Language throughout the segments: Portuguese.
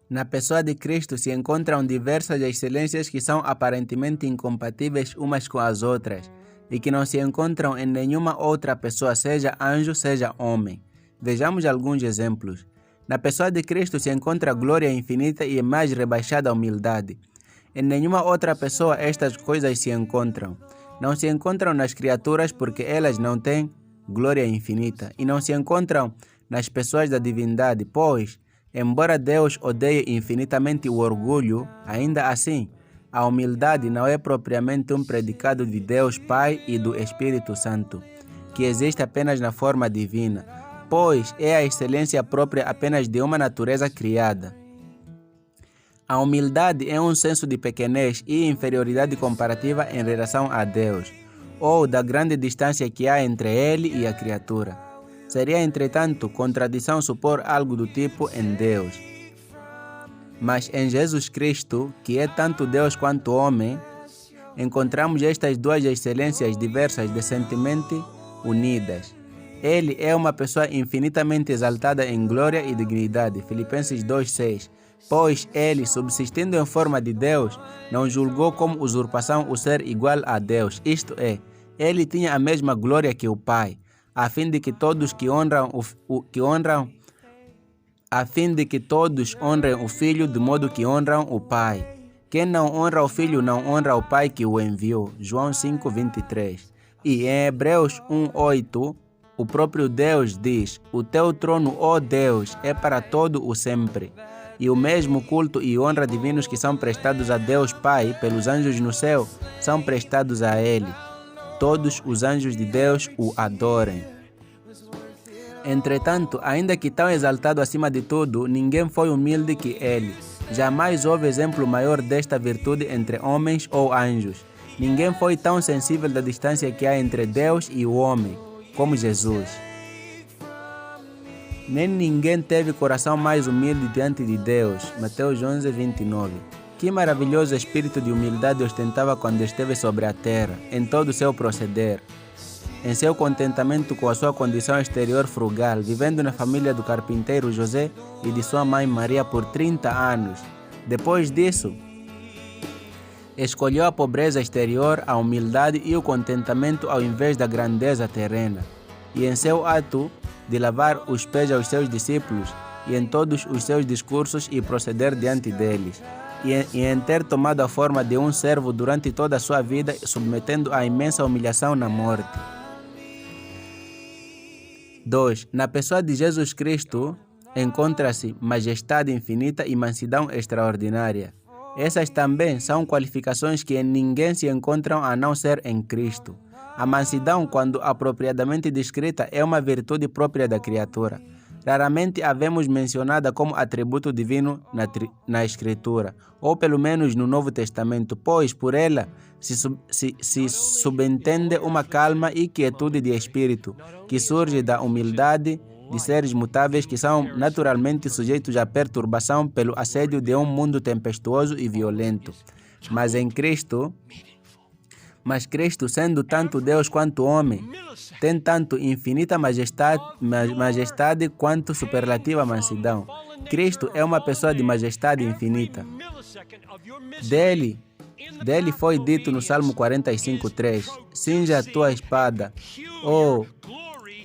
Na pessoa de Cristo se encontram diversas excelências que são aparentemente incompatíveis umas com as outras e que não se encontram em nenhuma outra pessoa, seja anjo, seja homem. Vejamos alguns exemplos. Na pessoa de Cristo se encontra glória infinita e mais rebaixada humildade. Em nenhuma outra pessoa estas coisas se encontram. Não se encontram nas criaturas porque elas não têm glória infinita, e não se encontram nas pessoas da divindade, pois, embora Deus odeie infinitamente o orgulho, ainda assim, a humildade não é propriamente um predicado de Deus Pai e do Espírito Santo, que existe apenas na forma divina, pois é a excelência própria apenas de uma natureza criada. A humildade é um senso de pequenez e inferioridade comparativa em relação a Deus, ou da grande distância que há entre Ele e a criatura. Seria, entretanto, contradição supor algo do tipo em Deus. Mas em Jesus Cristo, que é tanto Deus quanto homem, encontramos estas duas excelências diversas decentemente unidas. Ele é uma pessoa infinitamente exaltada em glória e dignidade. Filipenses 2,6. Pois ele, subsistindo em forma de Deus, não julgou como usurpação o ser igual a Deus. Isto é, ele tinha a mesma glória que o Pai, a fim de que todos honrem o Filho de modo que honram o Pai. Quem não honra o Filho não honra o Pai que o enviou. João 5,23. E em Hebreus 1,8, o próprio Deus diz: o teu trono, ó Deus, é para todo o sempre. E o mesmo culto e honra divinos que são prestados a Deus Pai pelos anjos no céu são prestados a Ele. Todos os anjos de Deus o adorem. Entretanto, ainda que tão exaltado acima de tudo, ninguém foi humilde que ele. Jamais houve exemplo maior desta virtude entre homens ou anjos. Ninguém foi tão sensível da distância que há entre Deus e o homem, como Jesus. Nem ninguém teve coração mais humilde diante de Deus. Mateus 11:29. Que maravilhoso espírito de humildade ostentava quando esteve sobre a terra, em todo o seu proceder. Em seu contentamento com a sua condição exterior frugal, vivendo na família do carpinteiro José e de sua mãe Maria por 30 anos. Depois disso, escolheu a pobreza exterior, a humildade e o contentamento ao invés da grandeza terrena. E em seu ato de lavar os pés aos seus discípulos, e em todos os seus discursos e proceder diante deles, e em ter tomado a forma de um servo durante toda a sua vida, submetendo a imensa humilhação na morte. 2. Na pessoa de Jesus Cristo encontra-se majestade infinita e mansidão extraordinária. Essas também são qualificações que em ninguém se encontram a não ser em Cristo. A mansidão, quando apropriadamente descrita, é uma virtude própria da criatura. Raramente a vemos mencionada como atributo divino na Escritura, ou pelo menos no Novo Testamento, pois por ela se subentende uma calma e quietude de espírito, que surge da humildade de seres mutáveis que são naturalmente sujeitos à perturbação pelo assédio de um mundo tempestuoso e violento. Mas Cristo, sendo tanto Deus quanto homem, tem tanto infinita majestade quanto superlativa mansidão. Cristo é uma pessoa de majestade infinita. Dele foi dito no Salmo 45:3: cinja a tua espada, ó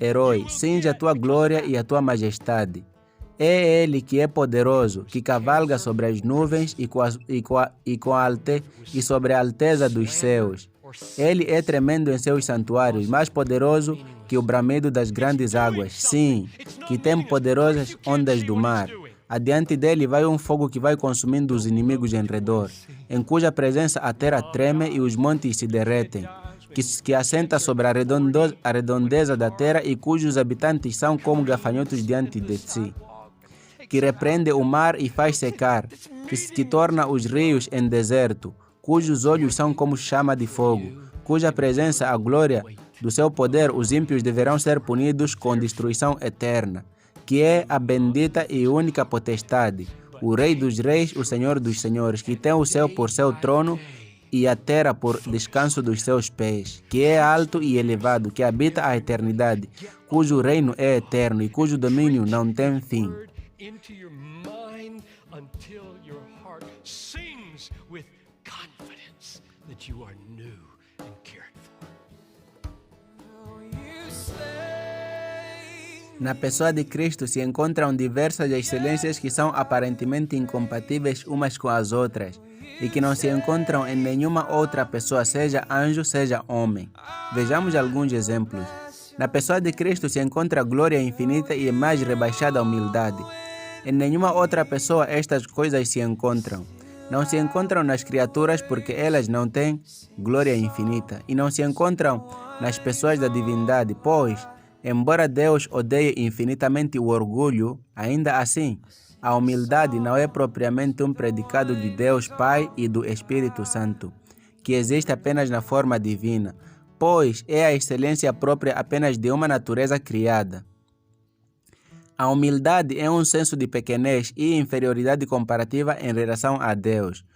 herói, cinja a tua glória e a tua majestade. É Ele que é poderoso, que cavalga sobre as nuvens e sobre a alteza dos céus. Ele é tremendo em seus santuários, mais poderoso que o bramido das grandes águas. Sim, que tem poderosas ondas do mar. Adiante dele vai um fogo que vai consumindo os inimigos em redor, em cuja presença a terra treme e os montes se derretem, que assenta sobre a redondeza da terra e cujos habitantes são como gafanhotos diante de si, que repreende o mar e faz secar, que torna os rios em deserto, cujos olhos são como chama de fogo, cuja presença, a glória do seu poder, os ímpios deverão ser punidos com destruição eterna, que é a bendita e única potestade, o Rei dos Reis, o Senhor dos Senhores, que tem o céu por seu trono e a terra por descanso dos seus pés, que é alto e elevado, que habita a eternidade, cujo reino é eterno e cujo domínio não tem fim. until your heart sings with confidence that you are new and cared for. Na pessoa de Cristo se encontram diversas excelências que são aparentemente incompatíveis umas com as outras e que não se encontram em nenhuma outra pessoa, seja anjo, seja homem. Vejamos alguns exemplos. Na pessoa de Cristo se encontra glória infinita e mais rebaixada humildade. Em nenhuma outra pessoa estas coisas se encontram. Não se encontram nas criaturas porque elas não têm glória infinita. E não se encontram nas pessoas da divindade, pois, embora Deus odeie infinitamente o orgulho, ainda assim, a humildade não é propriamente um predicado de Deus Pai e do Espírito Santo, que existe apenas na forma divina, pois é a excelência própria apenas de uma natureza criada. A humildade é um senso de pequenez e inferioridade comparativa em relação a Deus.